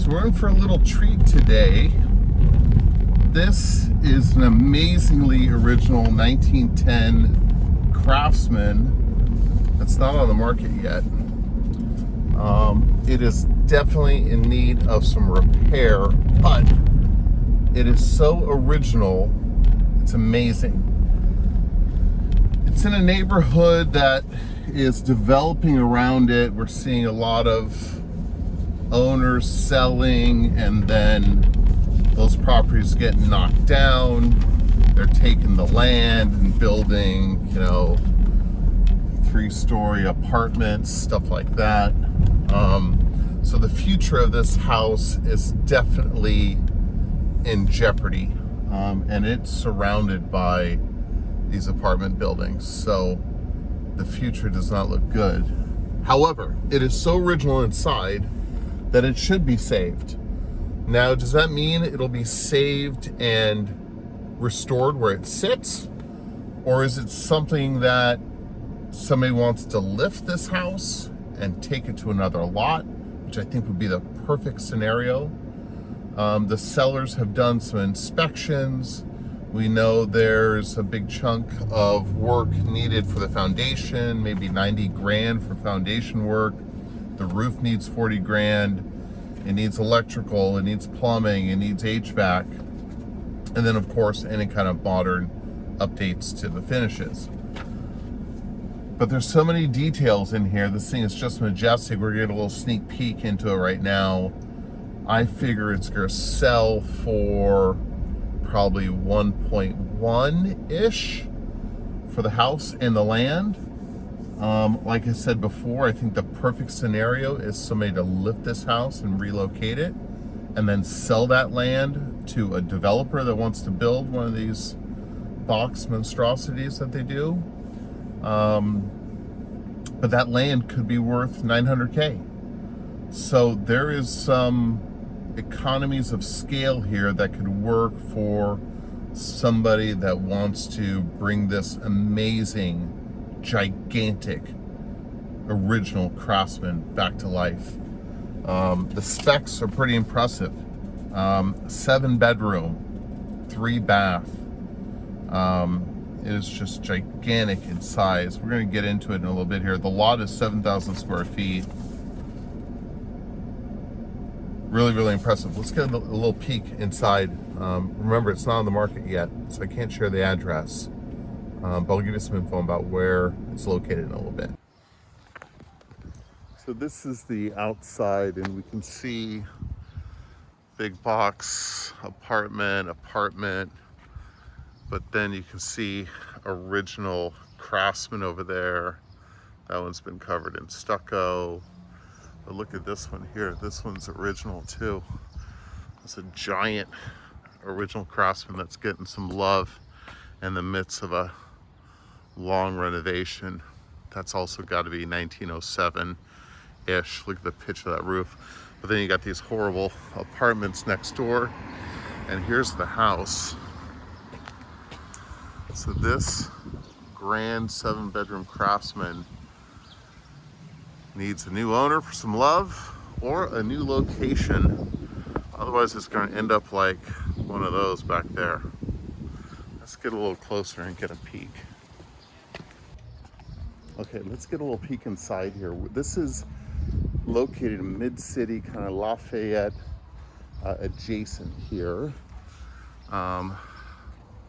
So we're in for a little treat today. This is an amazingly original 1910 Craftsman that's not on the market yet. It is definitely in need of some repair, but it is so original, it's amazing. It's in a neighborhood that is developing around it. We're seeing a lot of owners selling, and then those properties get knocked down. They're taking the land and building, 3-story apartments, stuff like that. So the future of this house is definitely in jeopardy, and it's surrounded by these apartment buildings. So the future does not look good. However, it is so original inside that it should be saved. Now, does that mean it'll be saved and restored where it sits? Or is it something that somebody wants to lift this house and take it to another lot, which I think would be the perfect scenario? The sellers have done some inspections. We know there's a big chunk of work needed for the foundation, maybe 90 grand for foundation work. The roof needs 40 grand. It needs electrical, it needs plumbing, it needs HVAC. And then of course, any kind of modern updates to the finishes. But there's so many details in here. This thing is just majestic. We're getting a little sneak peek into it right now. I figure it's gonna sell for probably 1.1-ish for the house and the land. Like I said before, I think the perfect scenario is somebody to lift this house and relocate it and then sell that land to a developer that wants to build one of these box monstrosities that they do. But that land could be worth 900K. So there is some economies of scale here that could work for somebody that wants to bring this amazing, gigantic, original Craftsman back to life. The specs are pretty impressive. 7-bedroom, 3-bath. It is just gigantic in size. We're going to get into it in a little bit here. The lot is 7,000 square feet. Really, really impressive. Let's get a little peek inside. Remember, it's not on the market yet, so I can't share the address. But I'll give you some info about where it's located in a little bit. So this is the outside, and we can see big box, apartment, but then you can see original Craftsman over there. That one's been covered in stucco. But look at this one here. This one's original too. It's a giant original Craftsman that's getting some love in the midst of a long renovation. That's also got to be 1907-ish. Look at the pitch of that roof. But then you got these horrible apartments next door. And here's the house. So this grand 7-bedroom Craftsman needs a new owner for some love or a new location. Otherwise it's going to end up like one of those back there. Let's get a little closer and get a peek. Okay, let's get a little peek inside here. This is located in mid-city, kind of Lafayette adjacent here.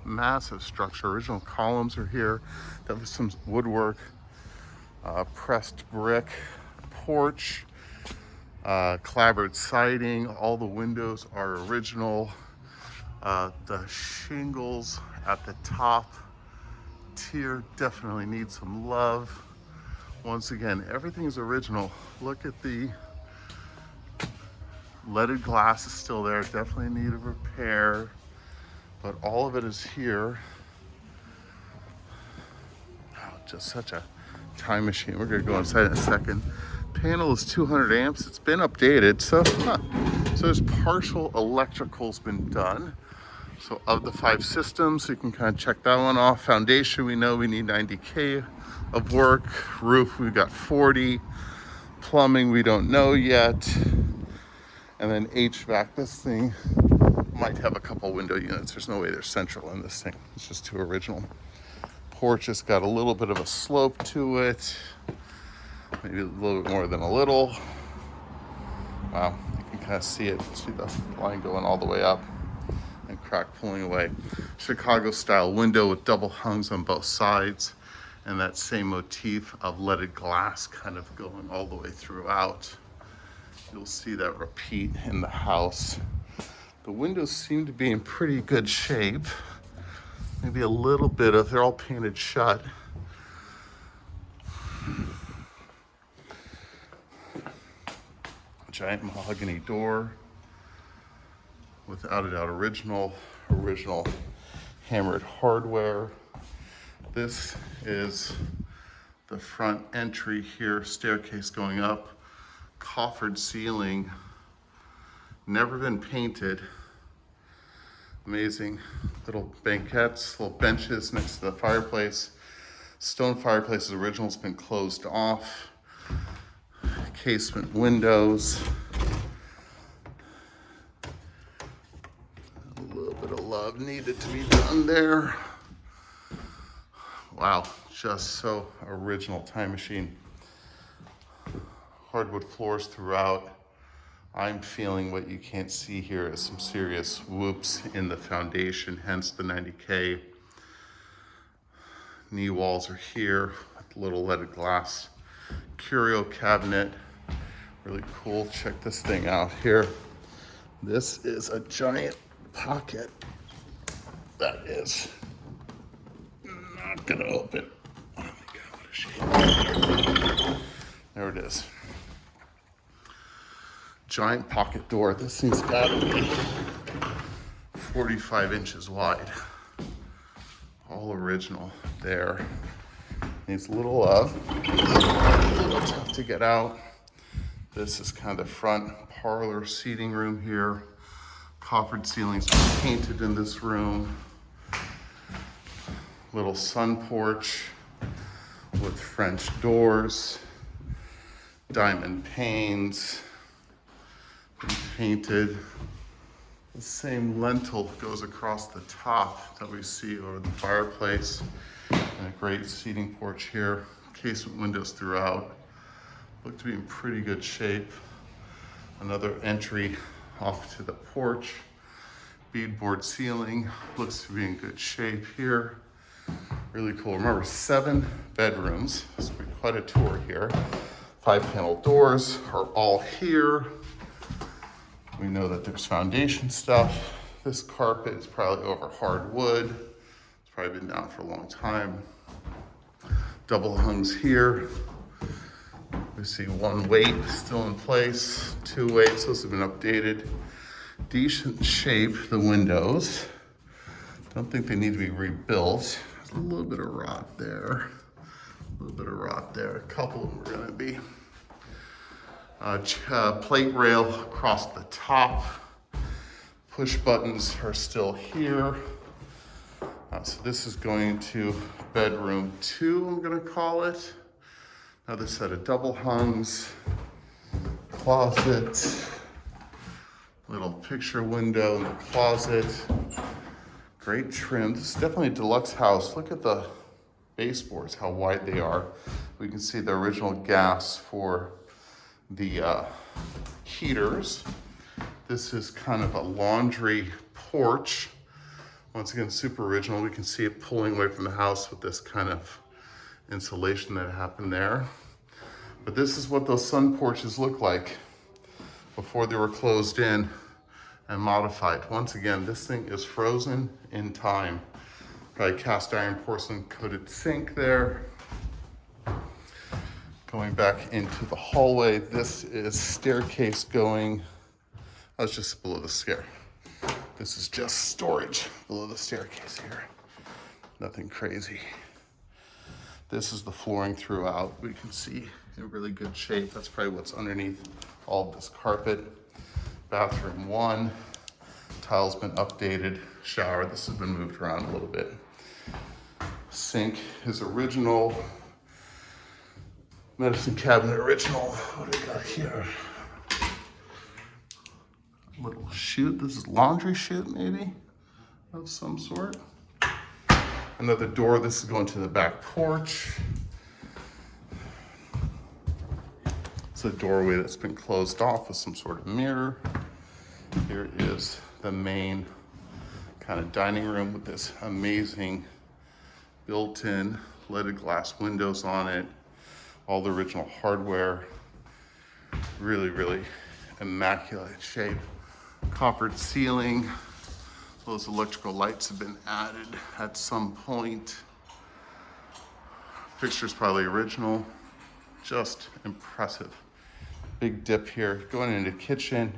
Massive structure. Original columns are here. That was some woodwork, pressed brick, porch, clapboard siding. All the windows are original. The shingles at the top tier definitely need some love. Once again, everything is original. Look at the leaded glass is still there. Definitely in need of repair, but all of it is here. Wow, just such a time machine. We're gonna go inside in a second. Panel is 200 amps. It's been updated, so there's partial electrical's been done. So of the 5 systems, you can kind of check that one off. Foundation, we know we need 90K of work. Roof, we've got 40. Plumbing, we don't know yet. And then HVAC, this thing might have a couple window units. There's no way they're central in this thing. It's just too original. Porch has got a little bit of a slope to it. Maybe a little bit more than a little. Wow, you can kind of see it. See the line going all the way up and crack pulling away. Chicago style window with double hungs on both sides, and that same motif of leaded glass kind of going all the way throughout. You'll see that repeat in the house. The windows seem to be in pretty good shape. Maybe a little bit of, they're all painted shut. Giant mahogany door, without a doubt original hammered hardware. This is the front entry here, staircase going up, coffered ceiling, never been painted. Amazing little banquettes, little benches next to the fireplace. Stone fireplace is original, it's been closed off. Casement windows. A little bit of love needed to be done there. Wow, just so original. Time machine. Hardwood floors throughout. I'm feeling what you can't see here is some serious whoops in the foundation, hence the 90K. Knee walls are here with little leaded glass curio cabinet. Really cool. Check this thing out here. This is a giant pocket that is not gonna open. Oh my God, what a shame. There it is. Giant pocket door. This thing's gotta be 45 inches wide. All original there. Needs a little love. A little tough to get out. This is kind of front parlor seating room here. Coffered ceilings painted in this room. Little sun porch with French doors. Diamond panes. Been painted. The same lentil goes across the top that we see over the fireplace. And a great seating porch here. Casement windows throughout. Look to be in pretty good shape. Another entry off to the porch. Beadboard ceiling. Looks to be in good shape here. Really cool. Remember, 7 bedrooms. This will be quite a tour here. 5-panel doors are all here. We know that there's foundation stuff. This carpet is probably over hardwood. It's probably been down for a long time. Double hungs here. We see 1 weight still in place, 2 weights, those have been updated. Decent shape, the windows. Don't think they need to be rebuilt. There's a little bit of rot there. A little bit of rot there. A couple of them are gonna be. Plate rail across the top. Push buttons are still here. So this is going to bedroom 2, I'm gonna call it. Another set of double hungs, closet, little picture window in the closet. Great trim. This is definitely a deluxe house. Look at the baseboards, how wide they are. We can see the original gas for the heaters. This is kind of a laundry porch. Once again, super original. We can see it pulling away from the house with this kind of insulation that happened there. But this is what those sun porches look like before they were closed in and modified. Once again, this thing is frozen in time. Probably cast iron porcelain coated sink there. Going back into the hallway, this is staircase going, that's just below the stair. This is just storage below the staircase here. Nothing crazy. This is the flooring throughout. We can see in really good shape. That's probably what's underneath all of this carpet. Bathroom 1, tiles been updated. Shower, this has been moved around a little bit. Sink is original. Medicine cabinet original. What do we got here? Little chute. This is laundry chute, maybe, of some sort. Another door. This is going to the back porch. It's a doorway that's been closed off with some sort of mirror. Here is the main kind of dining room with this amazing built-in leaded glass windows on it. All the original hardware. Really, really immaculate shape. Coppered ceiling. Those electrical lights have been added at some point. Fixture's probably original. Just impressive. Big dip here. Going into kitchen.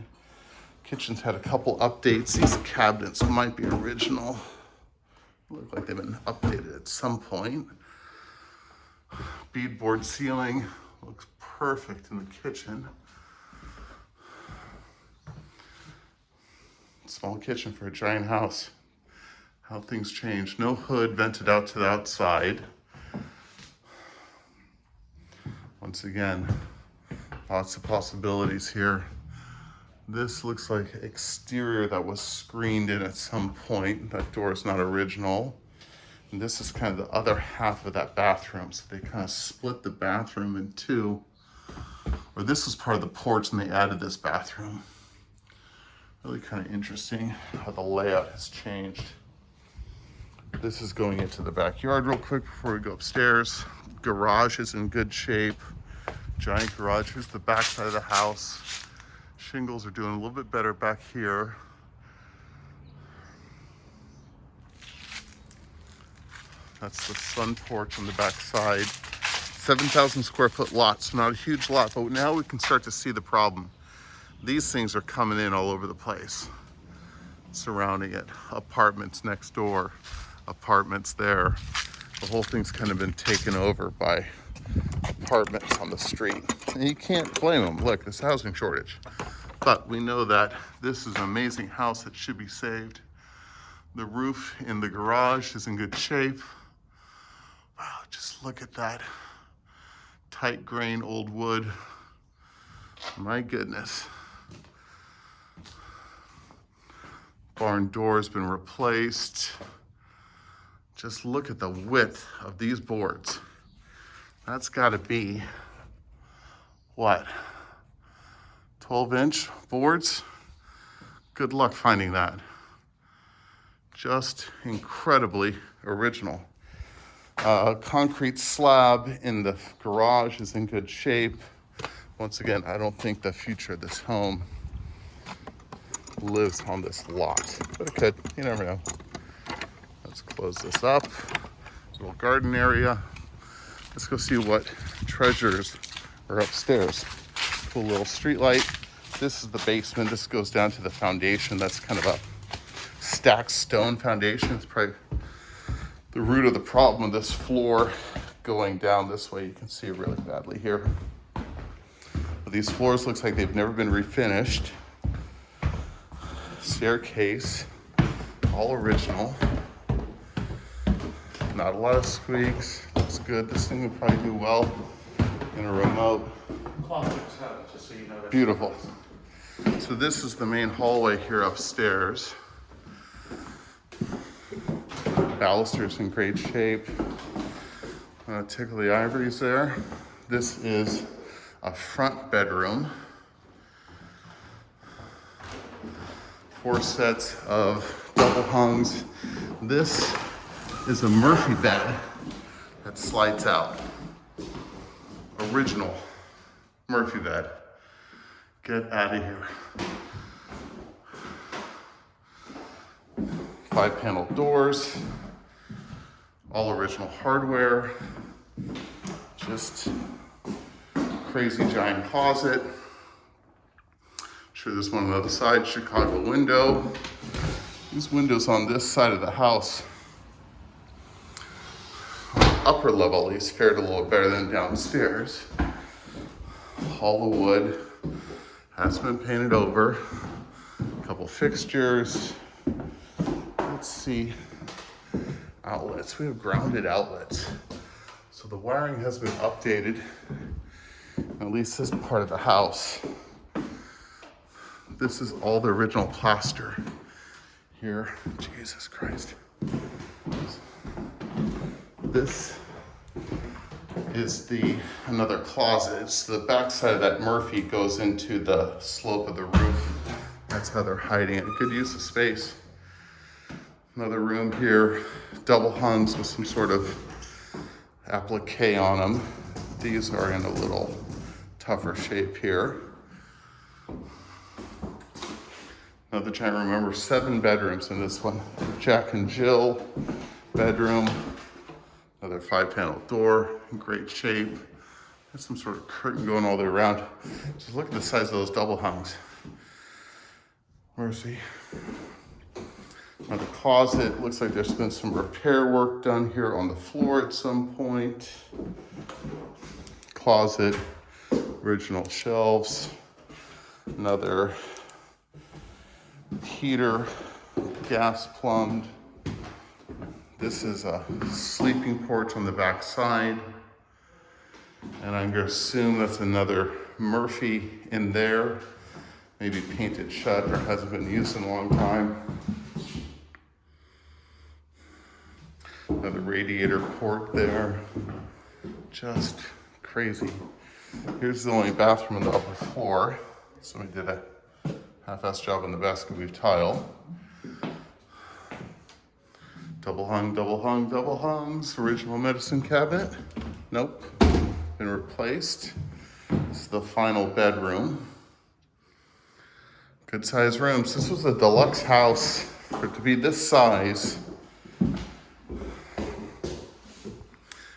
Kitchen's had a couple updates. These cabinets might be original. Look like they've been updated at some point. Beadboard ceiling. Looks perfect in the kitchen. Small kitchen for a giant house. How things change. No hood, vented out to the outside. Once again, lots of possibilities here. This looks like exterior that was screened in at some point. That door is not original. And this is kind of the other half of that bathroom. So they kind of split the bathroom in two. Or this was part of the porch and they added this bathroom. Really kind of interesting how the layout has changed. This is going into the backyard real quick before we go upstairs. Garage is in good shape. Giant garage. Here's the back side of the house. Shingles are doing a little bit better back here. That's the sun porch on the back side. 7,000 square foot lot, so not a huge lot, but now we can start to see the problem. These things are coming in all over the place, surrounding it. Apartments next door, apartments there. The whole thing's kind of been taken over by apartments on the street. And you can't blame them. Look, this housing shortage. But we know that this is an amazing house that should be saved. The roof in the garage is in good shape. Wow, just look at that. Tight grain old wood. My goodness. Barn door has been replaced. Just look at the width of these boards. That's gotta be, what, 12-inch boards? Good luck finding that. Just incredibly original. Concrete slab in the garage is in good shape. Once again, I don't think the future of this home lives on this lot, but it could. You never know. Let's close this up. Little garden area. Let's go see what treasures are upstairs. Cool little street light. This is the basement. This goes down to the foundation. That's kind of a stacked stone foundation. It's probably the root of the problem with this floor going down this way. You can see it really badly here. But these floors looks like they've never been refinished. Staircase, all original. Not a lot of squeaks. Looks good. This thing would probably do well in a remote. Just so you know that. Beautiful. So this is the main hallway here upstairs. Baluster's in great shape. Tickle the ivories there. This is a front bedroom. 4 sets of double hungs. This is a Murphy bed that slides out. Original Murphy bed. Get out of here. 5-panel doors. All original hardware. Just crazy giant closet. Sure, there's one on the other side, Chicago window. These windows on this side of the house, on the upper level at least, fared a little better than downstairs. Hollow wood, has been painted over. A couple fixtures. Let's see, outlets. We have grounded outlets. So the wiring has been updated, at least this part of the house. This is all the original plaster here. Jesus Christ. This is another closet. So the back side of that Murphy goes into the slope of the roof. That's how they're hiding it. Good use of space. Another room here, double hungs with some sort of applique on them. These are in a little tougher shape here. Another giant room. Remember, 7 bedrooms in this one. Jack and Jill bedroom. Another 5-panel door in great shape. There's some sort of curtain going all the way around. Just look at the size of those double hungs. Where's he? Now the closet, looks like there's been some repair work done here on the floor at some point. Closet, original shelves. Another heater, gas plumbed. This is a sleeping porch on the back side. And I'm gonna assume that's another Murphy in there. Maybe painted shut or hasn't been used in a long time. Another radiator port there. Just crazy. Here's the only bathroom on the upper floor. Somebody did a half-ass job on the basket weave tile. Double hung, double hung, double hungs. Original medicine cabinet. Nope, been replaced. This is the final bedroom. Good size rooms. This was a deluxe house. For it to be this size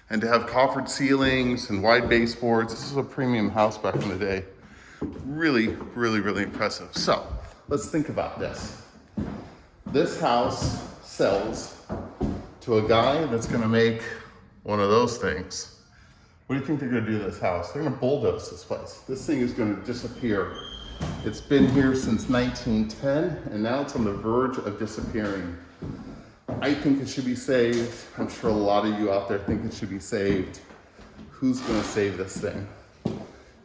and to have coffered ceilings and wide baseboards, this is a premium house back in the day. Really, really, really impressive. So let's think about this. This house sells to a guy that's gonna make one of those things. What do you think they're gonna do to this house? They're gonna bulldoze this place. This thing is gonna disappear. It's been here since 1910, and now it's on the verge of disappearing. I think it should be saved. I'm sure a lot of you out there think it should be saved. Who's gonna save this thing?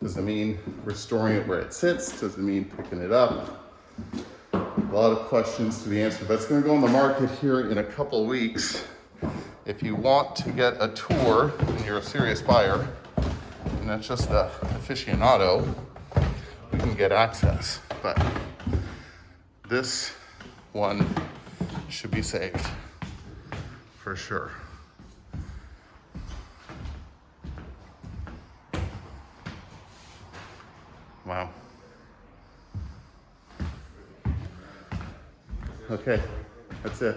Does it mean restoring it where it sits? Does it mean picking it up? A lot of questions to be answered, but it's gonna go on the market here in a couple weeks. If you want to get a tour and you're a serious buyer, and that's just an aficionado, you can get access. But this one should be saved for sure. Wow. Okay, that's it.